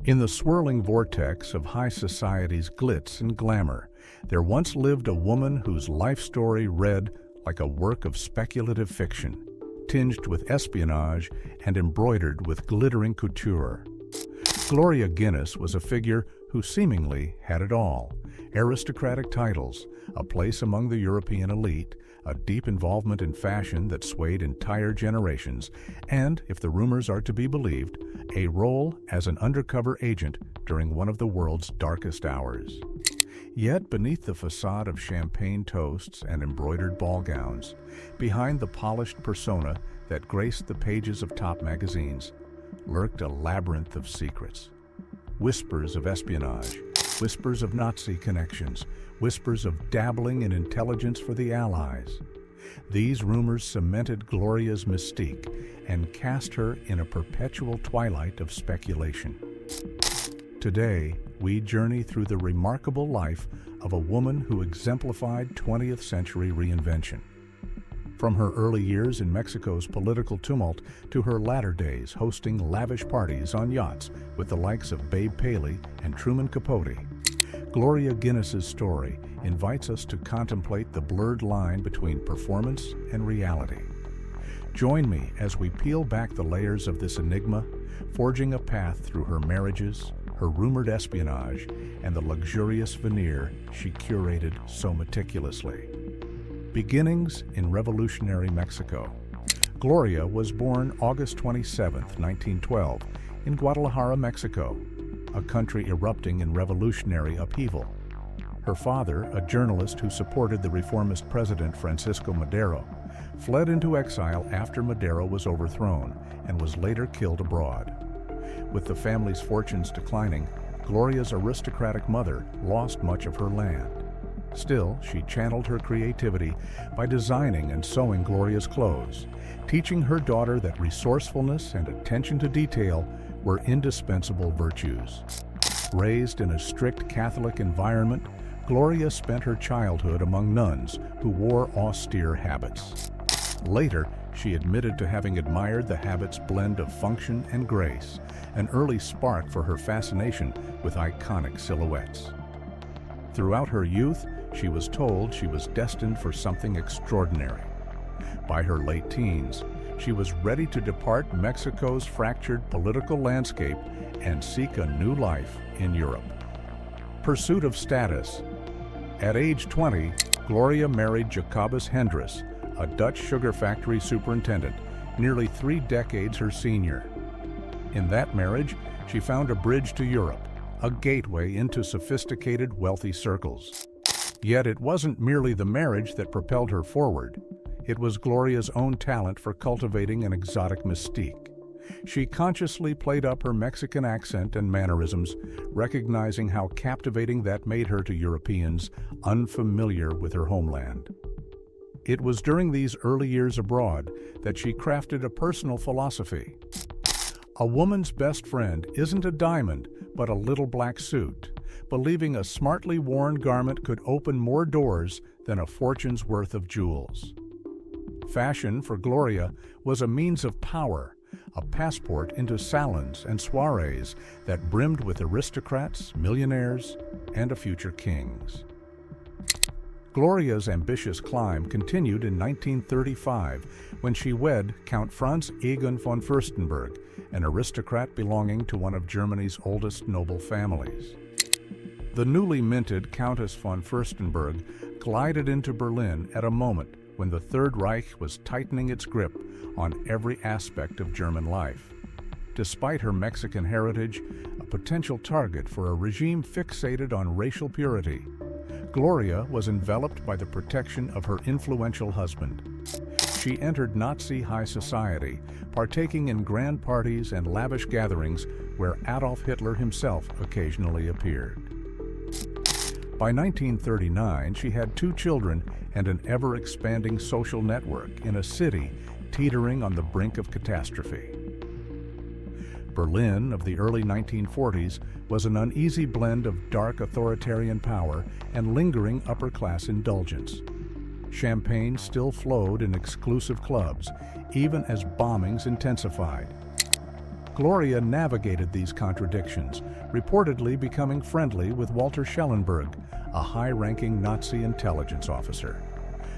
In the swirling vortex of high society's glitz and glamour, there once lived a woman whose life story read like a work of speculative fiction, tinged with espionage and embroidered with glittering couture. Gloria Guinness was a figure who seemingly had it all: aristocratic titles, a place among the European elite, a deep involvement in fashion that swayed entire generations, and, if the rumors are to be believed, a role as an undercover agent during one of the world's darkest hours. Yet beneath the facade of champagne toasts and embroidered ball gowns, behind the polished persona that graced the pages of top magazines, lurked a labyrinth of secrets. Whispers of espionage, whispers of Nazi connections, whispers of dabbling in intelligence for the Allies. These rumors cemented Gloria's mystique and cast her in a perpetual twilight of speculation. Today, we journey through the remarkable life of a woman who exemplified 20th century reinvention. From her early years in Mexico's political tumult to her latter days hosting lavish parties on yachts with the likes of Babe Paley and Truman Capote, Gloria Guinness's story invites us to contemplate the blurred line between performance and reality. Join me as we peel back the layers of this enigma, forging a path through her marriages, her rumored espionage, and the luxurious veneer she curated so meticulously. Beginnings in revolutionary Mexico. Gloria was born August 27, 1912, in Guadalajara, Mexico, a country erupting in revolutionary upheaval. Her father, a journalist who supported the reformist president Francisco Madero, fled into exile after Madero was overthrown and was later killed abroad. With the family's fortunes declining, Gloria's aristocratic mother lost much of her land. Still, she channeled her creativity by designing and sewing Gloria's clothes, teaching her daughter that resourcefulness and attention to detail were indispensable virtues. Raised in a strict Catholic environment, Gloria spent her childhood among nuns who wore austere habits. Later, she admitted to having admired the habit's blend of function and grace, an early spark for her fascination with iconic silhouettes. Throughout her youth, she was told she was destined for something extraordinary. By her late teens, she was ready to depart Mexico's fractured political landscape and seek a new life in Europe. Pursuit of status. At age 20, Gloria married Jacobus Hendris, a Dutch sugar factory superintendent, nearly 3 decades her senior. In that marriage, she found a bridge to Europe, a gateway into sophisticated, wealthy circles. Yet it wasn't merely the marriage that propelled her forward. It was Gloria's own talent for cultivating an exotic mystique. She consciously played up her Mexican accent and mannerisms, recognizing how captivating that made her to Europeans unfamiliar with her homeland. It was during these early years abroad that she crafted a personal philosophy. A woman's best friend isn't a diamond, but a little black suit, believing a smartly worn garment could open more doors than a fortune's worth of jewels. Fashion for Gloria was a means of power, a passport into salons and soirees that brimmed with aristocrats, millionaires, and future kings. Gloria's ambitious climb continued in 1935 when she wed Count Franz-Egon von Fürstenberg, an aristocrat belonging to one of Germany's oldest noble families. The newly minted Countess von Fürstenberg glided into Berlin at a moment when the Third Reich was tightening its grip on every aspect of German life. Despite her Mexican heritage, a potential target for a regime fixated on racial purity, Gloria was enveloped by the protection of her influential husband. She entered Nazi high society, partaking in grand parties and lavish gatherings where Adolf Hitler himself occasionally appeared. By 1939, she had 2 children and an ever-expanding social network in a city teetering on the brink of catastrophe. Berlin of the early 1940s was an uneasy blend of dark authoritarian power and lingering upper-class indulgence. Champagne still flowed in exclusive clubs, even as bombings intensified. Gloria navigated these contradictions, reportedly becoming friendly with Walter Schellenberg, a high-ranking Nazi intelligence officer.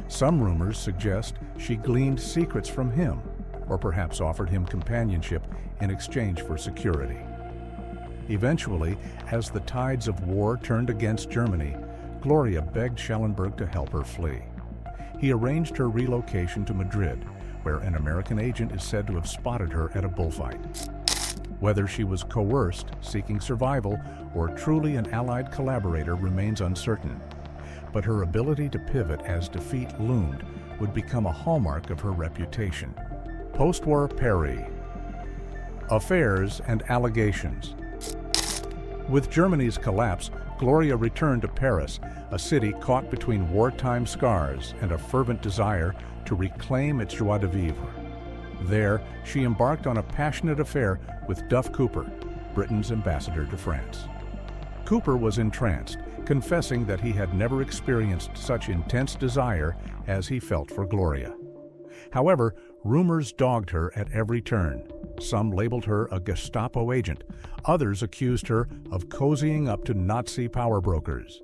Some rumors suggest she gleaned secrets from him, or perhaps offered him companionship in exchange for security. Eventually, as the tides of war turned against Germany, Gloria begged Schellenberg to help her flee. He arranged her relocation to Madrid, where an American agent is said to have spotted her at a bullfight. Whether she was coerced, seeking survival, or truly an Allied collaborator remains uncertain. But her ability to pivot as defeat loomed would become a hallmark of her reputation. Post-war Paris. Affairs and allegations. With Germany's collapse, Gloria returned to Paris, a city caught between wartime scars and a fervent desire to reclaim its joie de vivre. There, she embarked on a passionate affair with Duff Cooper, Britain's ambassador to France. Cooper was entranced, confessing that he had never experienced such intense desire as he felt for Gloria. However, rumors dogged her at every turn. Some labeled her a Gestapo agent. Others accused her of cozying up to Nazi power brokers.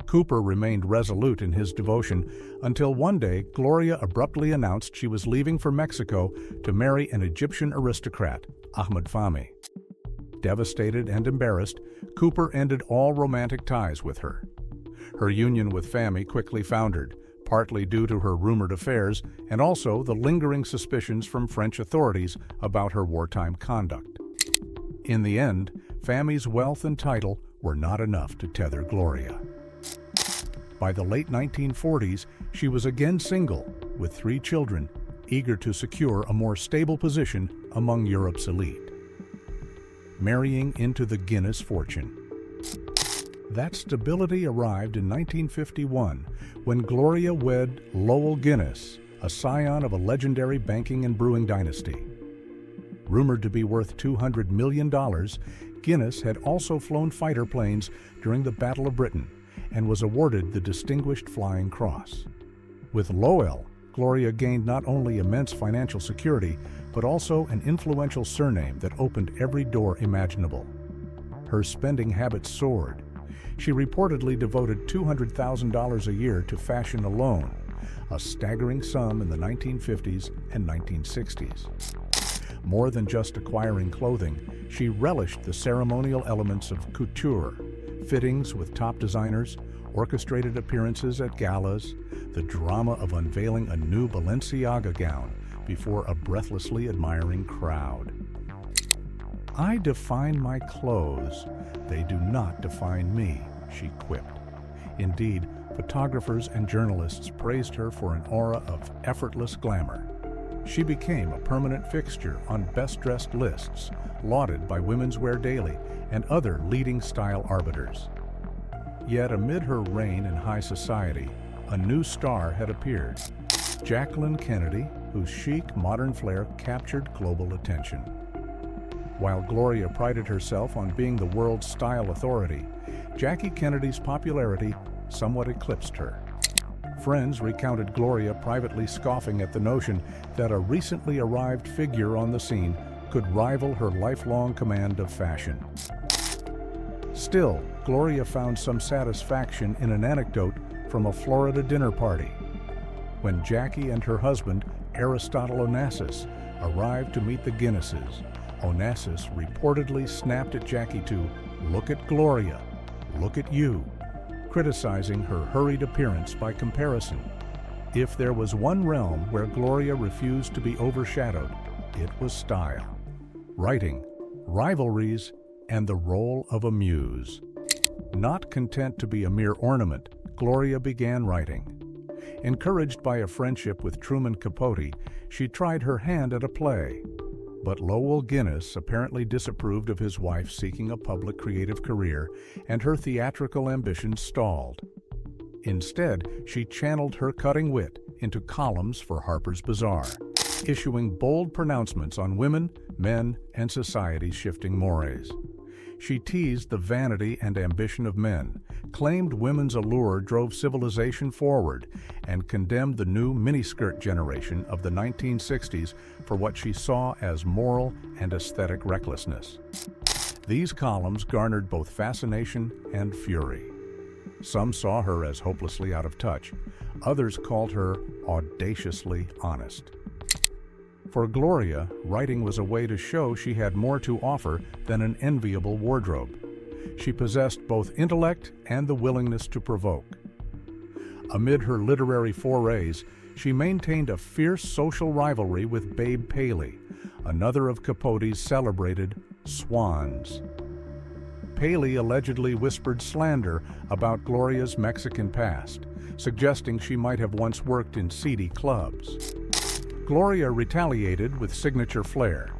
Cooper remained resolute in his devotion until one day Gloria abruptly announced she was leaving for Mexico to marry an Egyptian aristocrat, Ahmed Fahmy. Devastated and embarrassed, Cooper ended all romantic ties with her. Her union with Fahmy quickly foundered, partly due to her rumored affairs and also the lingering suspicions from French authorities about her wartime conduct. In the end, Fahmy's wealth and title were not enough to tether Gloria. By the late 1940s, she was again single, with 3 children, eager to secure a more stable position among Europe's elite. Marrying into the Guinness fortune. That stability arrived in 1951 when Gloria wed Lowell Guinness, a scion of a legendary banking and brewing dynasty. Rumored to be worth $200 million, Guinness had also flown fighter planes during the Battle of Britain and was awarded the Distinguished Flying Cross. With Lowell, Gloria gained not only immense financial security, but also an influential surname that opened every door imaginable. Her spending habits soared. She reportedly devoted $200,000 a year to fashion alone, a staggering sum in the 1950s and 1960s. More than just acquiring clothing, she relished the ceremonial elements of couture, fittings with top designers, orchestrated appearances at galas, the drama of unveiling a new Balenciaga gown before a breathlessly admiring crowd. "I define my clothes. They do not define me," she quipped. Indeed, photographers and journalists praised her for an aura of effortless glamour. She became a permanent fixture on best-dressed lists, lauded by Women's Wear Daily and other leading style arbiters. Yet amid her reign in high society, a new star had appeared. Jacqueline Kennedy, whose chic, modern flair captured global attention. While Gloria prided herself on being the world's style authority, Jackie Kennedy's popularity somewhat eclipsed her. Friends recounted Gloria privately scoffing at the notion that a recently arrived figure on the scene could rival her lifelong command of fashion. Still, Gloria found some satisfaction in an anecdote from a Florida dinner party. When Jackie and her husband, Aristotle Onassis, arrived to meet the Guinnesses, Onassis reportedly snapped at Jackie to "Look at Gloria, look at you," criticizing her hurried appearance by comparison. If there was one realm where Gloria refused to be overshadowed, it was style, writing, rivalries, and the role of a muse. Not content to be a mere ornament, Gloria began writing. Encouraged by a friendship with Truman Capote, she tried her hand at a play. But Lowell Guinness apparently disapproved of his wife seeking a public creative career, and her theatrical ambitions stalled. Instead, she channeled her cutting wit into columns for Harper's Bazaar, issuing bold pronouncements on women, men, and society's shifting mores. She teased the vanity and ambition of men, claimed women's allure drove civilization forward and condemned the new miniskirt generation of the 1960s for what she saw as moral and aesthetic recklessness. These columns garnered both fascination and fury. Some saw her as hopelessly out of touch. Others called her audaciously honest. For Gloria, writing was a way to show she had more to offer than an enviable wardrobe. She possessed both intellect and the willingness to provoke. Amid her literary forays, she maintained a fierce social rivalry with Babe Paley, another of Capote's celebrated swans. Paley allegedly whispered slander about Gloria's Mexican past, suggesting she might have once worked in seedy clubs. Gloria retaliated with signature flair.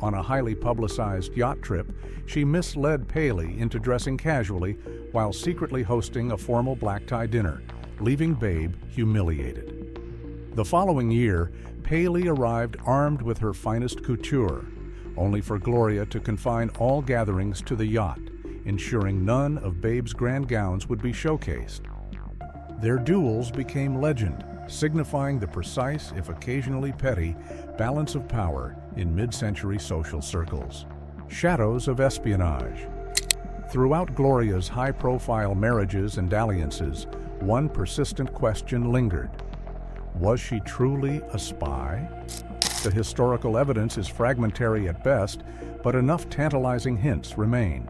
On a highly publicized yacht trip, she misled Paley into dressing casually while secretly hosting a formal black-tie dinner, leaving Babe humiliated. The following year, Paley arrived armed with her finest couture, only for Gloria to confine all gatherings to the yacht, ensuring none of Babe's grand gowns would be showcased. Their duels became legend, signifying the precise, if occasionally petty, balance of power in mid-century social circles. Shadows of espionage. Throughout Gloria's high-profile marriages and dalliances, one persistent question lingered. Was she truly a spy? The historical evidence is fragmentary at best, but enough tantalizing hints remain.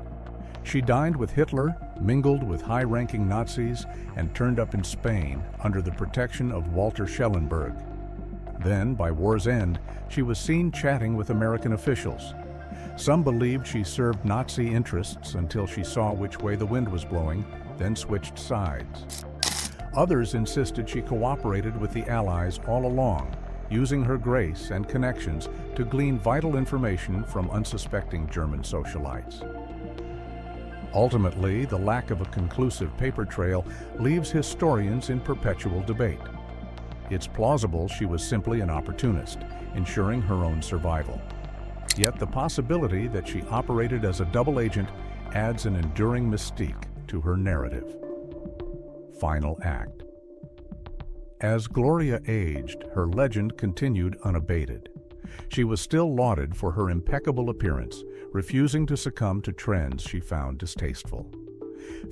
She dined with Hitler, mingled with high-ranking Nazis, and turned up in Spain under the protection of Walter Schellenberg. Then, by war's end, she was seen chatting with American officials. Some believed she served Nazi interests until she saw which way the wind was blowing, then switched sides. Others insisted she cooperated with the Allies all along, using her grace and connections to glean vital information from unsuspecting German socialites. Ultimately, the lack of a conclusive paper trail leaves historians in perpetual debate. It's plausible she was simply an opportunist, ensuring her own survival. Yet the possibility that she operated as a double agent adds an enduring mystique to her narrative. Final act. As Gloria aged, her legend continued unabated. She was still lauded for her impeccable appearance, refusing to succumb to trends she found distasteful.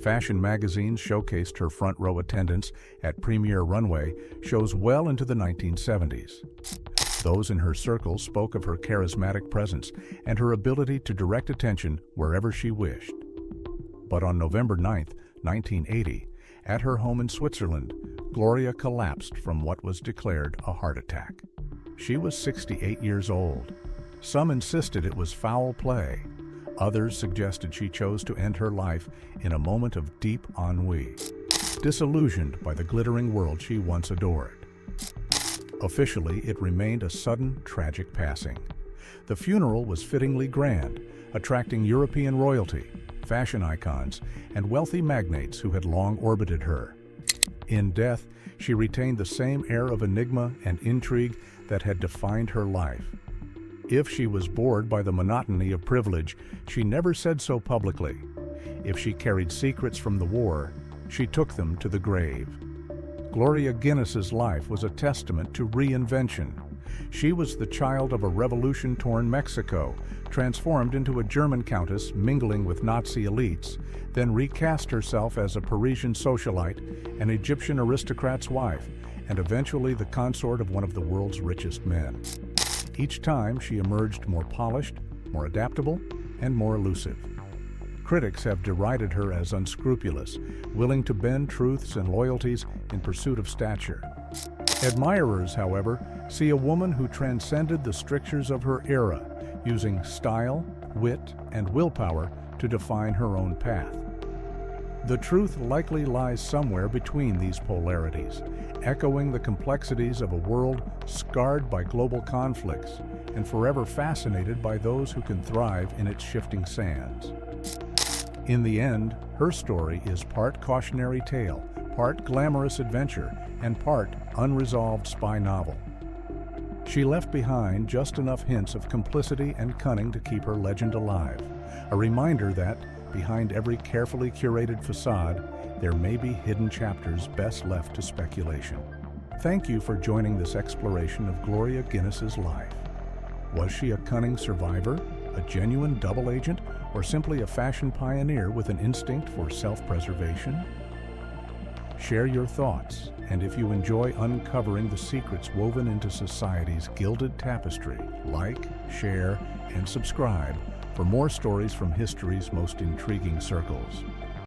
Fashion magazines showcased her front-row attendance at premier runway shows well into the 1970s. Those in her circle spoke of her charismatic presence and her ability to direct attention wherever she wished. But on November 9, 1980, at her home in Switzerland, Gloria collapsed from what was declared a heart attack. She was 68 years old. Some insisted it was foul play. Others suggested she chose to end her life in a moment of deep ennui, disillusioned by the glittering world she once adored. Officially, it remained a sudden, tragic passing. The funeral was fittingly grand, attracting European royalty, fashion icons, and wealthy magnates who had long orbited her. In death, she retained the same air of enigma and intrigue that had defined her life. If she was bored by the monotony of privilege, she never said so publicly. If she carried secrets from the war, she took them to the grave. Gloria Guinness's life was a testament to reinvention. She was the child of a revolution-torn Mexico, transformed into a German countess mingling with Nazi elites, then recast herself as a Parisian socialite, an Egyptian aristocrat's wife, and eventually the consort of one of the world's richest men. Each time, she emerged more polished, more adaptable, and more elusive. Critics have derided her as unscrupulous, willing to bend truths and loyalties in pursuit of stature. Admirers, however, see a woman who transcended the strictures of her era, using style, wit, and willpower to define her own path. The truth likely lies somewhere between these polarities, echoing the complexities of a world scarred by global conflicts and forever fascinated by those who can thrive in its shifting sands. In the end, her story is part cautionary tale, part glamorous adventure, and part unresolved spy novel. She left behind just enough hints of complicity and cunning to keep her legend alive, a reminder that, behind every carefully curated facade, there may be hidden chapters best left to speculation. Thank you for joining this exploration of Gloria Guinness's life. Was she a cunning survivor, a genuine double agent, or simply a fashion pioneer with an instinct for self-preservation? Share your thoughts, and if you enjoy uncovering the secrets woven into society's gilded tapestry, like, share, and subscribe for more stories from history's most intriguing circles.